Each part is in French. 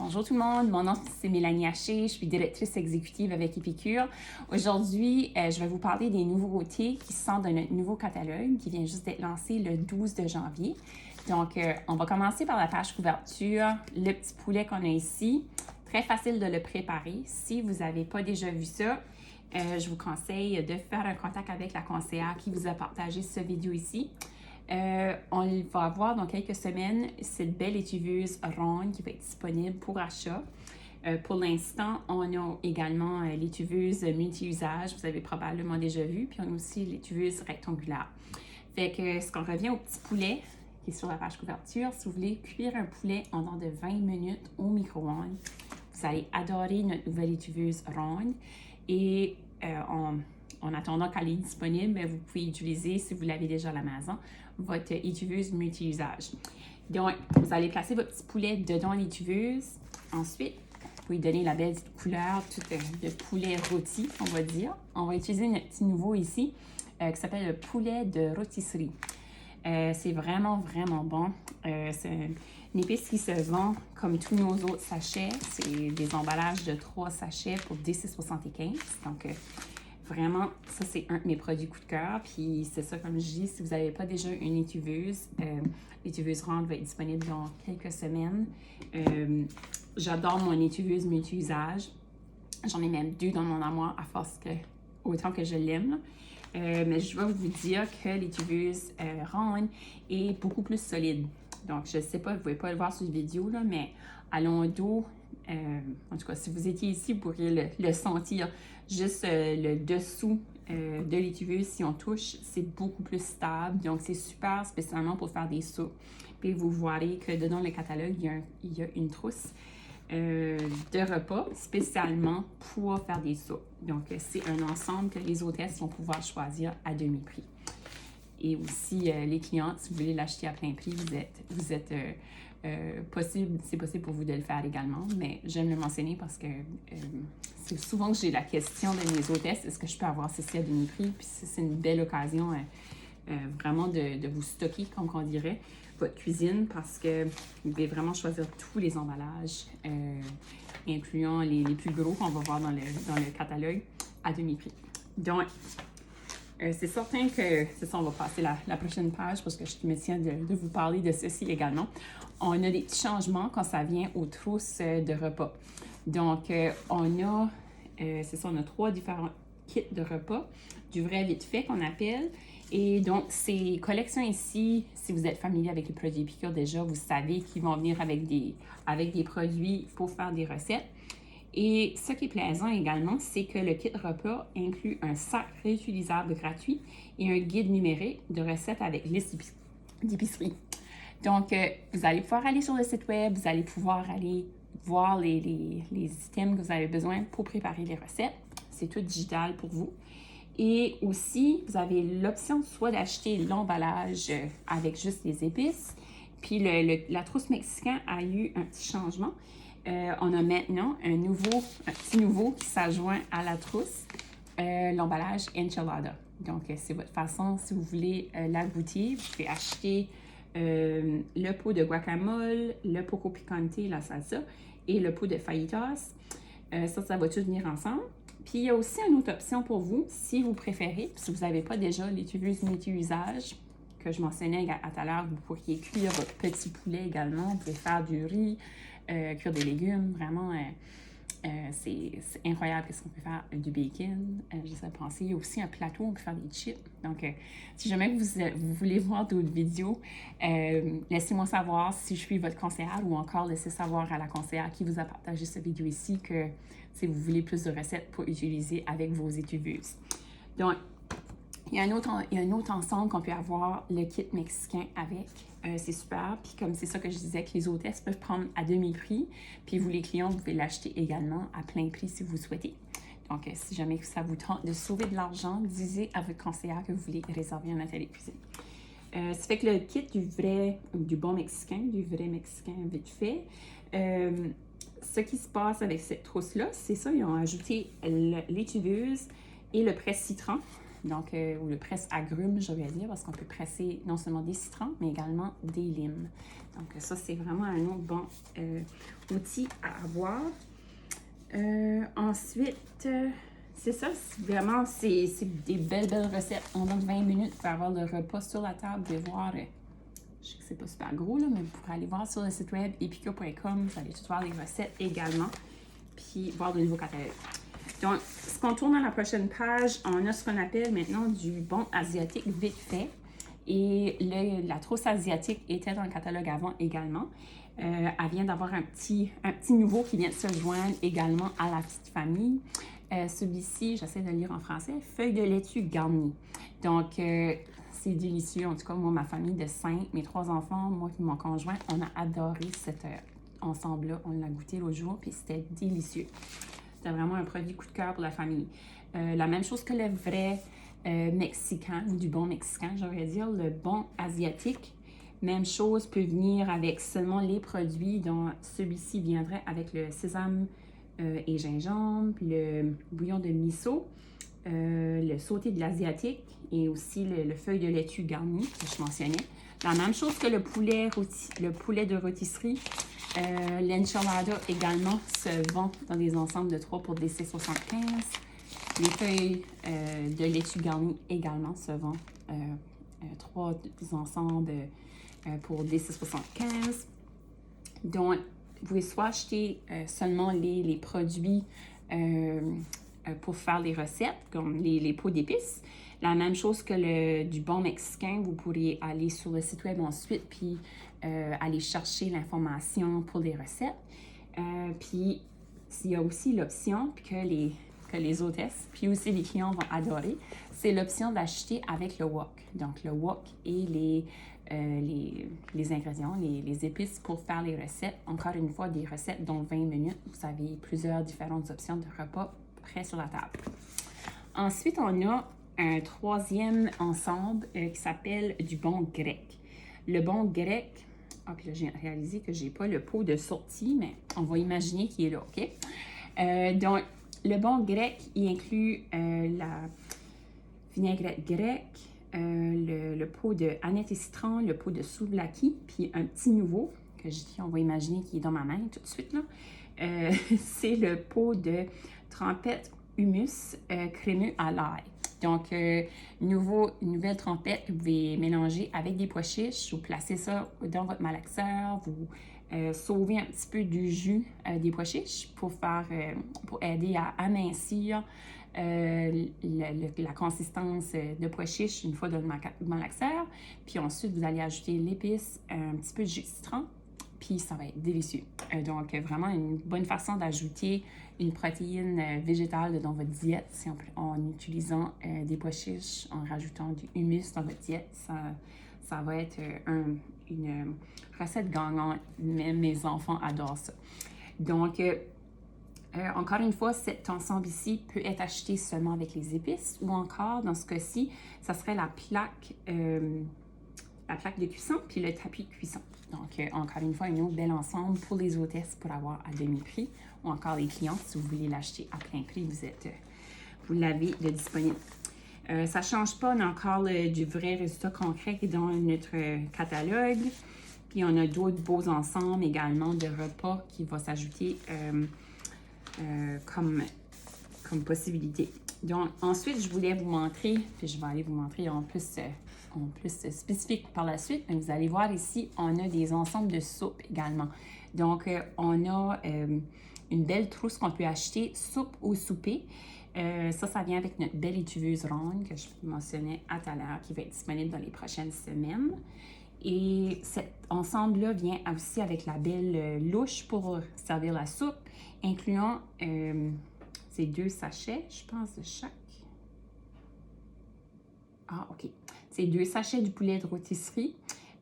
Bonjour tout le monde, mon nom c'est Mélanie Haché, je suis directrice exécutive avec Épicure. Aujourd'hui, je vais vous parler des nouveautés qui sortent de notre nouveau catalogue qui vient juste d'être lancé le 12 de janvier. Donc, on va commencer par la page couverture, le petit poulet qu'on a ici. Très facile de le préparer. Si vous n'avez pas déjà vu ça, je vous conseille de faire un contact avec la conseillère qui vous a partagé cette vidéo ici. On va avoir dans quelques semaines cette belle étuveuse ronde qui va être disponible pour achat. Pour l'instant, on a également l'étuveuse multi-usage, vous avez probablement déjà vu, puis on a aussi l'étuveuse rectangulaire. Fait que, ce qu'on revient au petit poulet qui est sur la page couverture, si vous voulez cuire un poulet en moins de 20 minutes au micro-ondes, vous allez adorer notre nouvelle étuveuse ronde. Et en attendant qu'elle est disponible, vous pouvez utiliser, si vous l'avez déjà à la maison, votre étuveuse multi-usage. Donc, vous allez placer votre petit poulet dedans l'étuveuse. Ensuite, vous pouvez donner la belle couleur de poulet rôti, on va dire. On va utiliser notre petit nouveau ici, qui s'appelle le poulet de rôtisserie. C'est vraiment, vraiment bon. C'est une épice qui se vend comme tous nos autres sachets. C'est des emballages de 3 sachets pour 10,75 $. Donc, vraiment, ça, c'est un de mes produits coup de cœur. Puis, c'est ça, comme je dis, si vous n'avez pas déjà une étuveuse, l'étuveuse ronde va être disponible dans quelques semaines. J'adore mon étuveuse multi-usage. J'en ai même 2 dans mon armoire à force que, autant que je l'aime. Mais je vais vous dire que l'étuveuse ronde est beaucoup plus solide. Donc, je ne sais pas, vous ne pouvez pas le voir sur la vidéo, là, mais à long dos, en tout cas, si vous étiez ici, vous pourriez le sentir. Juste le dessous de l'étuveuse, si on touche, c'est beaucoup plus stable. Donc, c'est super spécialement pour faire des sauts. Puis, vous verrez que dedans le catalogue, il y a une trousse de repas spécialement pour faire des sauts. Donc, c'est un ensemble que les hôtesses vont pouvoir choisir à demi-prix. Et aussi, les clientes, si vous voulez l'acheter à plein prix, c'est possible pour vous de le faire également, mais j'aime le mentionner parce que c'est souvent que j'ai la question de mes hôtesses, est-ce que je peux avoir ceci à demi-prix? Puis c'est une belle occasion vraiment de vous stocker, comme on dirait, votre cuisine parce que vous pouvez vraiment choisir tous les emballages, incluant les plus gros qu'on va voir dans le catalogue à demi-prix. Donc, c'est certain que, c'est ça, on va passer la prochaine page parce que je me tiens de vous parler de ceci également. On a des petits changements quand ça vient aux trousses de repas. Donc, on a 3 différents kits de repas, du vrai vite fait qu'on appelle. Et donc, ces collections ici, si vous êtes familier avec les produits Épicure déjà, vous savez qu'ils vont venir avec des produits pour faire des recettes. Et ce qui est plaisant également, c'est que le kit repas inclut un sac réutilisable gratuit et un guide numérique de recettes avec liste d'épicerie. Donc, vous allez pouvoir aller sur le site web, vous allez pouvoir aller voir les items que vous avez besoin pour préparer les recettes. C'est tout digital pour vous. Et aussi, vous avez l'option soit d'acheter l'emballage avec juste les épices. Puis, la trousse mexicaine a eu un petit changement. On a maintenant un petit nouveau qui s'adjoint à la trousse, l'emballage enchilada. Donc, c'est votre façon, si vous voulez la goûter, vous pouvez acheter le pot de guacamole, le poco picante, la salsa, et le pot de fajitas. Ça va tout venir ensemble. Puis, il y a aussi une autre option pour vous, si vous préférez, si vous n'avez pas déjà l'étuveuse multi-usage, que je mentionnais à tout à l'heure, vous pourriez cuire votre petit poulet également, vous pouvez faire du riz, cuire des légumes, vraiment, c'est incroyable ce qu'on peut faire, du bacon, je sais pas penser. Il y a aussi un plateau, on peut faire des chips. Donc, si jamais vous voulez voir d'autres vidéos, laissez-moi savoir si je suis votre conseillère ou encore laissez savoir à la conseillère qui vous a partagé cette vidéo ici que si vous voulez plus de recettes pour utiliser avec vos étuveuses. Donc, il y a un autre ensemble qu'on peut avoir, le kit mexicain avec. C'est super. Puis comme c'est ça que je disais, que les hôtesses peuvent prendre à demi-prix. Puis vous, les clients, vous pouvez l'acheter également à plein prix si vous souhaitez. Donc, si jamais ça vous tente de sauver de l'argent, disez à votre conseillère que vous voulez réserver un atelier cuisine. Ça fait que le kit du bon mexicain, du vrai mexicain vite fait, ce qui se passe avec cette trousse-là, c'est ça, ils ont ajouté l'étuveuse et le presse-citron. donc, ou le presse-agrumes, je vais dire, parce qu'on peut presser non seulement des citrons, mais également des limes. Donc, ça, c'est vraiment un autre bon outil à avoir. Ensuite, c'est ça, vraiment, c'est des belles recettes. En moins de 20 minutes, vous pouvez avoir le repas sur la table, vous pouvez voir, je sais que c'est pas super gros, là, mais vous pourrez aller voir sur le site web epicure.com, vous allez tout voir les recettes également, puis voir de nouveaux catalogues. Donc, ce qu'on tourne à la prochaine page, on a ce qu'on appelle maintenant du bon asiatique vite fait. Et la trousse asiatique était dans le catalogue avant également. Elle vient d'avoir un petit nouveau qui vient de se joindre également à la petite famille. Celui-ci, j'essaie de le lire en français, feuilles de laitue garnies. Donc, c'est délicieux. En tout cas, moi, ma famille de 5, mes 3 enfants, moi et mon conjoint, on a adoré cet ensemble-là. On l'a goûté l'autre jour, puis c'était délicieux. C'était vraiment un produit coup de cœur pour la famille. La même chose que le vrai mexicain, ou du bon mexicain, j'aurais dire, le bon asiatique. Même chose peut venir avec seulement les produits dont celui-ci viendrait avec le sésame et gingembre, le bouillon de miso, le sauté de l'asiatique et aussi le feuille de laitue garni que je mentionnais. La même chose que le poulet de rôtisserie. L'enchilada également se vend dans des ensembles de 3 pour DC75. Les feuilles de laitue garnie également se vendent 3 ensembles pour DC75. Donc, vous pouvez soit acheter seulement les produits pour faire les recettes, comme les pots d'épices. La même chose que du bon mexicain, vous pourriez aller sur le site web ensuite, puis aller chercher l'information pour les recettes. Puis, il y a aussi l'option que les hôtesses, puis aussi les clients vont adorer, c'est l'option d'acheter avec le wok. Donc, le wok et les ingrédients, les épices pour faire les recettes. Encore une fois, des recettes dont 20 minutes. Vous avez plusieurs différentes options de repas prêts sur la table. Ensuite, on a un troisième ensemble qui s'appelle du bon grec. Le bon grec, puis là, j'ai réalisé que j'ai pas le pot de sortie, mais on va imaginer qu'il est là, OK? Donc, le bon grec, il inclut la vinaigrette grecque, le pot de aneth et citron, le pot de souvlaki, puis un petit nouveau, que je dis, on va imaginer qu'il est dans ma main tout de suite, là. C'est le pot de trempette hummus crémeux à l'ail. Donc, une nouvelle trempette que vous pouvez mélanger avec des pois chiches. Vous placez ça dans votre malaxeur. Vous sauvez un petit peu du jus des pois chiches pour aider à amincir la consistance de pois chiches une fois dans le malaxeur. Puis ensuite, vous allez ajouter l'épice, un petit peu de jus de citron. Puis ça va être délicieux. Donc, vraiment une bonne façon d'ajouter une protéine végétale dans votre diète en utilisant des pois chiches, en rajoutant du humus dans votre diète. Ça va être une recette gagnante. Même mes enfants adorent ça. Donc, encore une fois, cet ensemble ici peut être acheté seulement avec les épices ou encore, dans ce cas-ci, ça serait la plaque de cuisson puis le tapis de cuisson. Donc, encore une fois, un autre bel ensemble pour les hôtesses pour avoir à demi-prix ou encore les clients, si vous voulez l'acheter à plein prix, vous l'avez de disponible. Ça ne change pas, on a encore du vrai résultat concret qui est dans notre catalogue. Puis, on a d'autres beaux ensembles également de repas qui vont s'ajouter comme possibilité. Donc, ensuite, je voulais vous montrer, puis je vais aller vous montrer en plus spécifique par la suite. Mais vous allez voir ici, on a des ensembles de soupes également. Donc, on a une belle trousse qu'on peut acheter, soupe au souper. Ça vient avec notre belle étuveuse ronde que je mentionnais à tout à l'heure, qui va être disponible dans les prochaines semaines. Et cet ensemble-là vient aussi avec la belle louche pour servir la soupe, incluant ces 2 sachets, je pense, de chaque. Ah, OK. C'est 2 sachets du poulet de rôtisserie,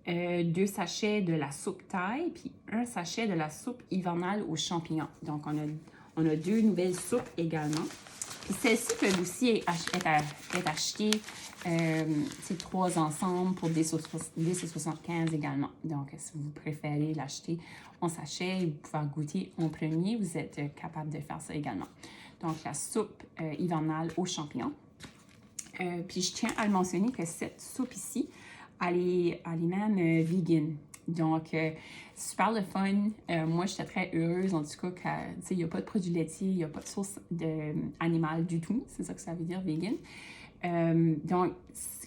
2 sachets de la soupe thaï, puis 1 sachet de la soupe hivernale aux champignons. Donc, on a 2 nouvelles soupes également. Puis celles-ci peuvent aussi être achetées, ces 3 ensemble pour DC75 également. Donc, si vous préférez l'acheter en sachet et vous pouvez goûter en premier, vous êtes capable de faire ça également. Donc, la soupe hivernale aux champignons. Puis je tiens à le mentionner que cette soupe ici, elle est même vegan. Donc, super le fun. Moi, j'étais très heureuse, en tout cas, qu'il n'y a pas de produits laitiers, il n'y a pas de sauce animale du tout. C'est ça que ça veut dire, vegan. Donc,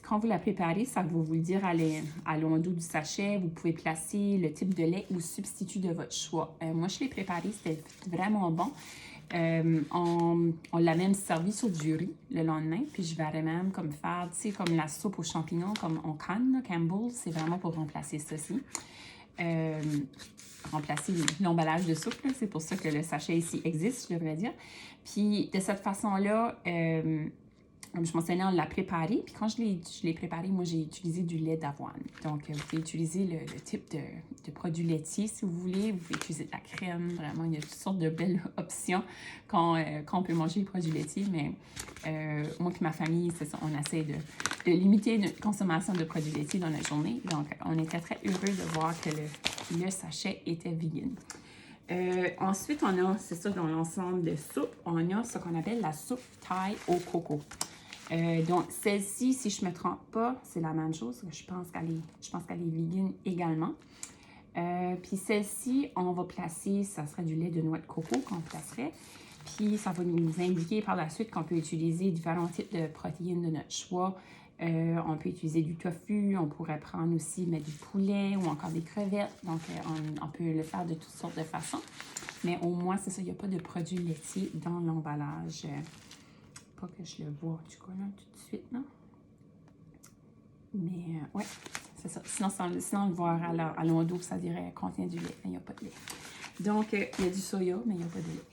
quand vous la préparez, ça va vous le dire à l'endos du sachet. Vous pouvez placer le type de lait ou substitut de votre choix. Moi, je l'ai préparé, c'était vraiment bon. On l'a même servi sur du riz le lendemain, puis je vais même comme faire, tu sais, comme la soupe aux champignons, comme on canne, Campbell, c'est vraiment pour remplacer ceci. Remplacer l'emballage de soupe, c'est pour ça que le sachet ici existe, je devrais dire. Puis de cette façon-là, comme je mentionnais, on l'a préparé. Puis quand je l'ai préparé, moi, j'ai utilisé du lait d'avoine. Donc, vous pouvez utiliser le type de produit laitier si vous voulez. Vous pouvez utiliser de la crème. Vraiment, il y a toutes sortes de belles options quand on peut manger les produits laitiers. Mais moi et ma famille, c'est ça, on essaie de limiter notre consommation de produits laitiers dans la journée. Donc, on était très heureux de voir que le sachet était vegan. Ensuite, on a, c'est ça, dans l'ensemble de soupes, on a ce qu'on appelle la soupe Thai au coco. Donc, celle-ci, si je ne me trompe pas, c'est la même chose. Je pense qu'elle est vegan également. Puis celle-ci, on va placer, ça serait du lait de noix de coco qu'on placerait. Puis ça va nous indiquer par la suite qu'on peut utiliser différents types de protéines de notre choix. On peut utiliser du tofu, on pourrait prendre aussi du poulet ou encore des crevettes. Donc, on peut le faire de toutes sortes de façons. Mais au moins, c'est ça, il n'y a pas de produits laitiers dans l'emballage. Pas que je le vois du coup là tout de suite, non? Mais ouais, c'est ça. Sinon, le voir à l'endos, ça dirait contient du lait, mais il n'y a pas de lait. Donc, il y a du soya, mais il n'y a pas de lait.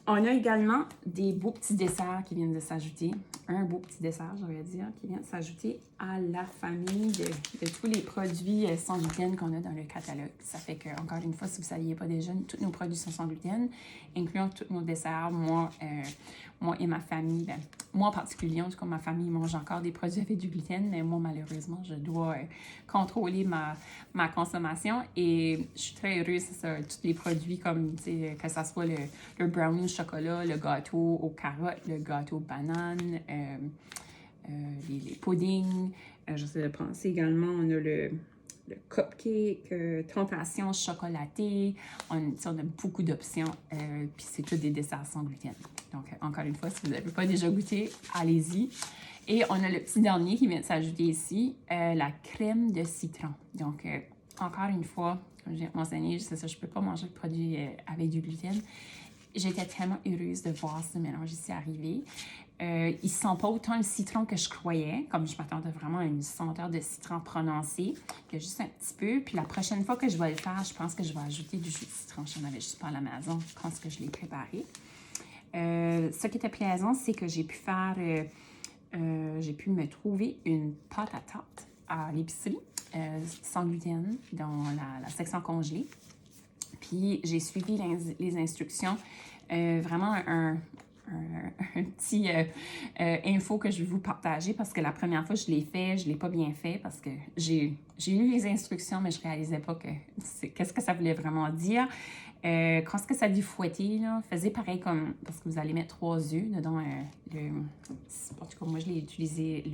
On a également des beaux petits desserts qui viennent de s'ajouter. Un beau petit dessert, j'aurais dire, qui vient de s'ajouter à la famille de tous les produits sans gluten qu'on a dans le catalogue. Ça fait que, encore une fois, si vous ne saviez pas déjà, tous nos produits sont sans gluten, incluant tous nos desserts. Moi et ma famille, moi en particulier, en tout cas, ma famille mange encore des produits avec du gluten, mais moi, malheureusement, je dois contrôler ma consommation et je suis très heureuse, c'est ça, tous les produits comme, que ce soit le brownie au chocolat, le gâteau aux carottes, le gâteau aux bananes, les puddings. J'essaie de penser également, on a le cupcake, tentation chocolatée. On a beaucoup d'options. Puis c'est tous des desserts sans gluten. Donc, encore une fois, si vous n'avez pas déjà goûté, allez-y. Et on a le petit dernier qui vient de s'ajouter ici, la crème de citron. Donc, encore une fois, comme j'ai mentionné, c'est ça, je ne peux pas manger de produits avec du gluten. J'étais tellement heureuse de voir ce mélange ici arriver. Il ne sent pas autant le citron que je croyais, comme je m'attendais vraiment à une senteur de citron prononcée, que juste un petit peu. Puis la prochaine fois que je vais le faire, je pense que je vais ajouter du jus de citron. Je n'en avais juste pas à la maison quand je l'ai préparé. Ce qui était plaisant, c'est que j'ai pu me trouver une pâte à tarte à l'épicerie, sans gluten, dans la section congelée. Puis j'ai suivi les instructions. Vraiment un petit info que je vais vous partager parce que la première fois que je l'ai fait, je ne l'ai pas bien fait parce que j'ai lu les instructions, mais je ne réalisais pas qu'est-ce que ça voulait vraiment dire. Quand ce que ça dit fouetter, là, faisait pareil comme, parce que vous allez mettre 3 œufs dedans. En tout cas, moi, je l'ai utilisé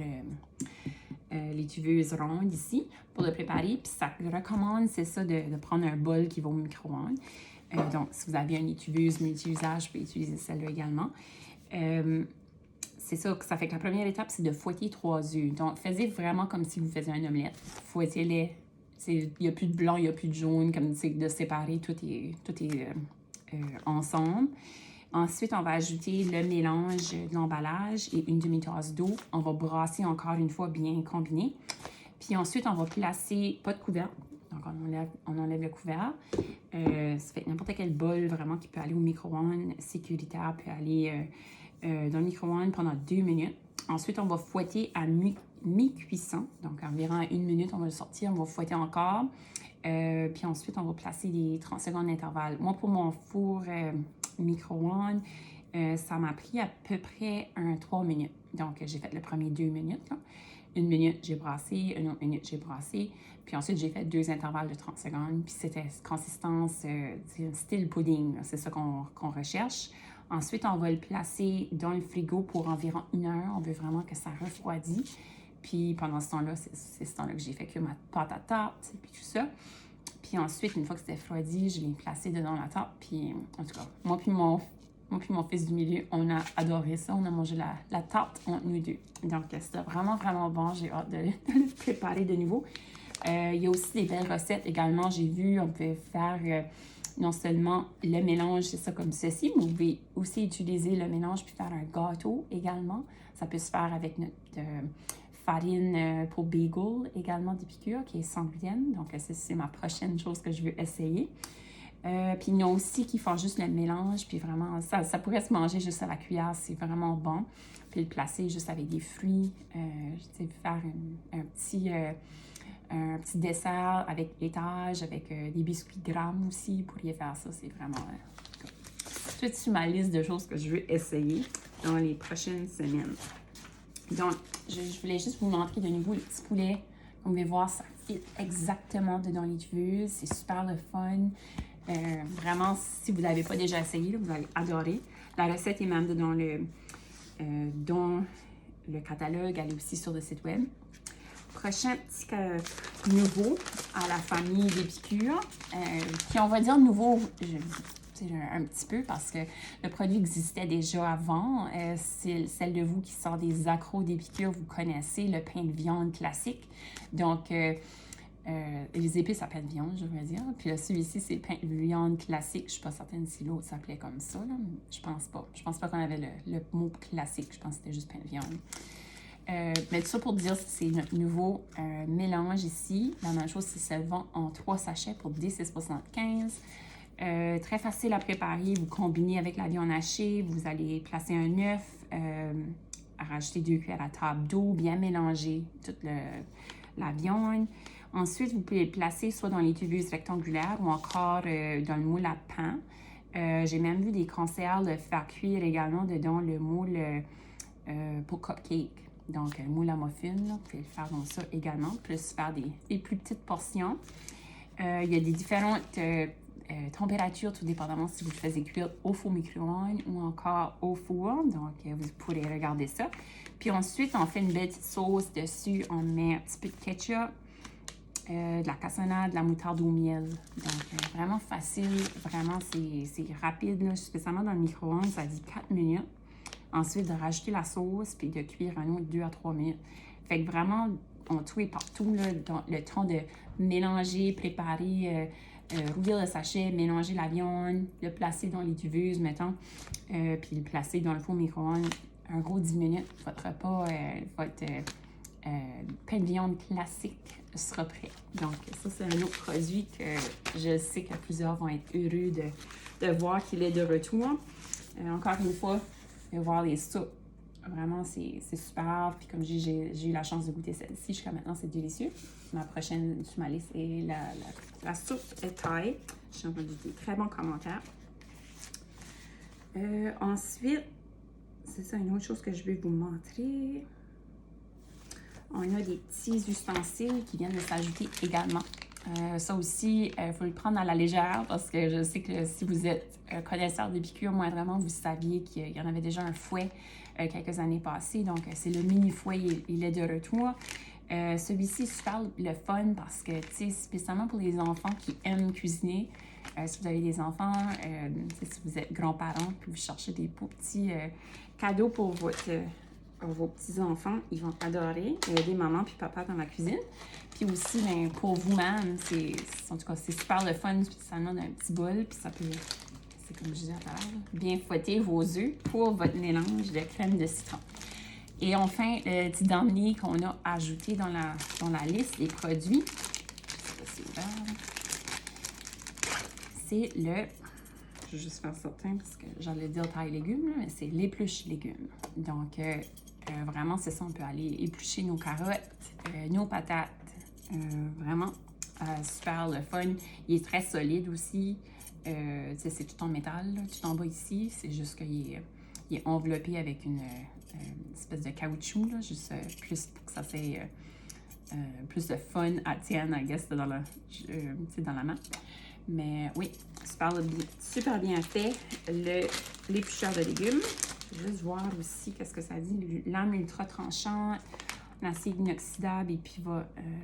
l'étuveuse ronde ici pour le préparer. Puis ça recommande, c'est ça, de prendre un bol qui va au micro-ondes. Donc, si vous avez une étuveuse multi-usage, vous pouvez utiliser celle-là également. C'est ça, ça fait que la première étape, c'est de fouetter 3 œufs. Donc, faites vraiment comme si vous faisiez un omelette. Fouettez-les. Il n'y a plus de blanc, il n'y a plus de jaune, comme de séparer, tout est ensemble. Ensuite, on va ajouter le mélange de l'emballage et une demi-tasse d'eau. On va brasser encore une fois bien combiné. Puis ensuite, on va placer, pas de couvercle. Donc, on enlève le couvercle. Ça fait n'importe quel bol vraiment qui peut aller au micro-ondes sécuritaire, peut aller dans le micro-ondes pendant 2 minutes. Ensuite, on va fouetter à mi-cuisson. Donc, environ 1 minute, on va le sortir. On va fouetter encore. Puis ensuite, on va placer des 30 secondes d'intervalle. Moi, pour mon four micro-ondes, ça m'a pris à peu près 3 minutes. Donc, j'ai fait le premier 2 minutes. Là. 1 minute, j'ai brassé. 1 autre minute, j'ai brassé. Puis ensuite, j'ai fait 2 intervalles de 30 secondes. Puis c'était consistance, style pudding. C'est ça qu'on recherche. Ensuite, on va le placer dans le frigo pour environ 1 heure. On veut vraiment que ça refroidisse. Puis pendant ce temps-là, c'est ce temps-là que j'ai fait que ma pâte à tarte, puis tout ça. Puis ensuite, une fois que c'était refroidi, je l'ai placé dedans la tarte. Puis en tout cas, moi puis mon fils du milieu, on a adoré ça. On a mangé la tarte entre nous deux. Donc c'était vraiment, vraiment bon. J'ai hâte de le préparer de nouveau. Il y a aussi des belles recettes également. J'ai vu, on peut faire non seulement le mélange, c'est ça comme ceci, mais vous pouvez aussi utiliser le mélange puis faire un gâteau également. Ça peut se faire avec notre farine pour bagel également d'Épicure qui est sans gluten. Donc, c'est ma prochaine chose que je veux essayer. Puis, il y en a aussi qui font juste le mélange. Puis, vraiment, ça pourrait se manger juste à la cuillère. C'est vraiment bon. Puis, le placer juste avec des fruits. Faire un petit dessert avec laitage, avec des biscuits grammes aussi. Vous pourriez faire ça. C'est vraiment tout sur ma liste de choses que je veux essayer dans les prochaines semaines. Donc, je voulais juste vous montrer de nouveau le petit poulet. Comme vous pouvez voir, ça fit exactement dedans les tubes. C'est super le fun. Vraiment, si vous ne l'avez pas déjà essayé, là, vous allez adorer. La recette est même dans le catalogue. Elle est aussi sur le site web. Prochain petit nouveau à la famille d'Épicure. Puis on va dire nouveau, un petit peu parce que le produit existait déjà avant. Celle de vous qui sort des accros d'Épicure, vous connaissez le pain de viande classique. Donc, les épices à pain de viande, je veux dire. Puis là, celui-ci, c'est pain de viande classique. Je ne suis pas certaine si l'autre s'appelait comme ça. Là. Je pense pas. Je pense pas qu'on avait le mot classique. Je pense que c'était juste pain de viande. Mais tout ça pour dire que c'est notre nouveau mélange ici. La même chose, c'est ça se vend en 3 sachets pour 10,75 $. Très facile à préparer. Vous combinez avec la viande hachée. Vous allez placer un œuf, rajouter 2 cuillères à table d'eau, bien mélanger toute la viande. Ensuite, vous pouvez le placer soit dans les tubeuses rectangulaires ou encore dans le moule à pain. J'ai même vu des conseillères le faire cuire également dedans le moule pour cupcake. Donc, moule à muffin, là, vous pouvez le faire dans ça également, plus faire des plus petites portions. Il y a des différentes températures, tout dépendamment si vous le faites cuire au four micro-ondes ou encore au four. Donc, vous pourrez regarder ça. Puis ensuite, on fait une belle petite sauce dessus. On met un petit peu de ketchup, de la cassonade, de la moutarde au miel. Donc, vraiment facile. Vraiment, c'est rapide, là, spécialement dans le micro-ondes. Ça dit 4 minutes. Ensuite, de rajouter la sauce, puis de cuire un autre 2 à 3 minutes. Fait que vraiment, on touille partout, là, dans le temps de mélanger, préparer, rouiller le sachet, mélanger la viande, le placer dans les tubeuses, mettons, puis le placer dans le four micro-ondes. Un gros 10 minutes, votre repas, votre pain de viande classique sera prêt. Donc, ça, c'est un autre produit que je sais que plusieurs vont être heureux de voir qu'il est de retour. Encore une fois, voir les soupes. Vraiment, c'est super. Puis comme je dis, j'ai eu la chance de goûter celle-ci. Jusqu'à maintenant, c'est délicieux. Ma prochaine sur ma liste est la soupe Thai. J'ai entendu des très bons commentaires. Ensuite, c'est ça, une autre chose que je vais vous montrer. On a des petits ustensiles qui viennent de s'ajouter également. Ça aussi, il faut le prendre à la légère parce que je sais que si vous êtes connaisseur d'Épicure, moindrement, vous saviez qu'il y en avait déjà un fouet quelques années passées. Donc, c'est le mini fouet, il est de retour. Celui-ci est super le fun parce que, tu sais, spécialement pour les enfants qui aiment cuisiner, si vous avez des enfants, si vous êtes grands-parents, puis vous cherchez des beaux petits cadeaux pour vos petits-enfants, ils vont adorer aider maman puis papa dans la cuisine. Puis aussi, ben, pour vous-même, en tout cas, c'est super le fun, spécialement d'un petit bol, puis ça peut, c'est comme je disais tout à l'heure, bien fouetter vos œufs pour votre mélange de crème de citron. Et enfin, le petit dernier qu'on a ajouté dans la liste des produits, c'est le... Je vais juste faire certain parce que j'allais dire taille légumes, mais c'est l'épluche légumes. Donc, vraiment, c'est ça, on peut aller éplucher nos carottes, nos patates. Vraiment, super le fun. Il est très solide aussi. C'est tout en métal, là, tout en bas ici. C'est juste qu'il est enveloppé avec une espèce de caoutchouc, là, juste plus pour que ça soit plus de fun à tienne, I guess, dans la main. Mais oui, super bien fait. Le l'éplucheur de légumes. Je vais juste voir aussi qu'est-ce que ça dit. Lame ultra tranchant, en acier inoxydable et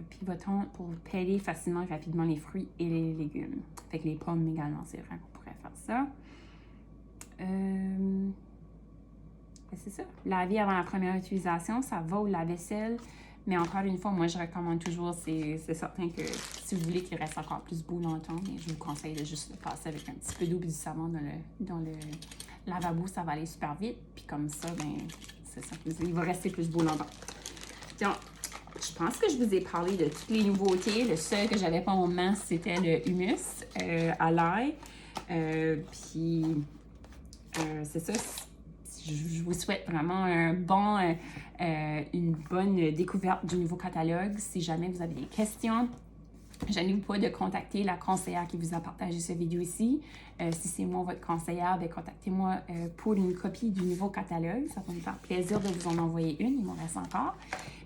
pivotant pour peler facilement et rapidement les fruits et les légumes. Fait que les pommes également, c'est vrai qu'on pourrait faire ça. C'est ça. Laver avant la première utilisation, ça va au lave-vaisselle. Mais encore une fois, moi, je recommande toujours, c'est certain que si vous voulez qu'il reste encore plus beau longtemps, mais je vous conseille de juste le passer avec un petit peu d'eau et du savon dans le lavabo, ça va aller super vite. Puis comme ça, ben c'est ça, il va rester plus beau longtemps. Donc, je pense que je vous ai parlé de toutes les nouveautés. Le seul que j'avais pas au moment, c'était le hummus à l'ail. Puis, c'est ça. Je vous souhaite vraiment une bonne découverte du nouveau catalogue. Si jamais vous avez des questions, gênez-vous pas de contacter la conseillère qui vous a partagé cette vidéo ici. Si c'est moi votre conseillère, bien, contactez-moi pour une copie du nouveau catalogue. Ça va me faire plaisir de vous en envoyer une. Il m'en reste encore.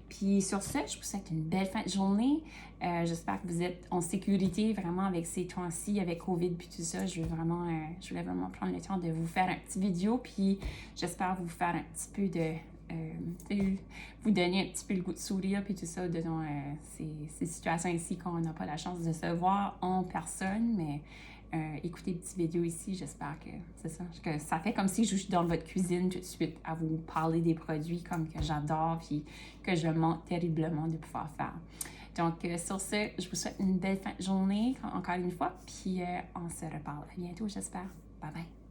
Puis sur ce, je vous souhaite une belle fin de journée. J'espère que vous êtes en sécurité vraiment avec ces temps-ci, avec COVID puis tout ça. Je voulais vraiment prendre le temps de vous faire un petit vidéo. Puis j'espère vous faire un petit peu vous donner un petit peu le goût de sourire puis tout ça dans ces situations ici qu'on n'a pas la chance de se voir en personne. Mais écoutez les petites vidéos ici, j'espère que c'est ça, que ça fait comme si je suis dans votre cuisine tout de suite à vous parler des produits comme que j'adore puis que je manque terriblement de pouvoir faire. Donc, sur ce, je vous souhaite une belle fin de journée, encore une fois, puis on se reparle à bientôt, j'espère. Bye bye!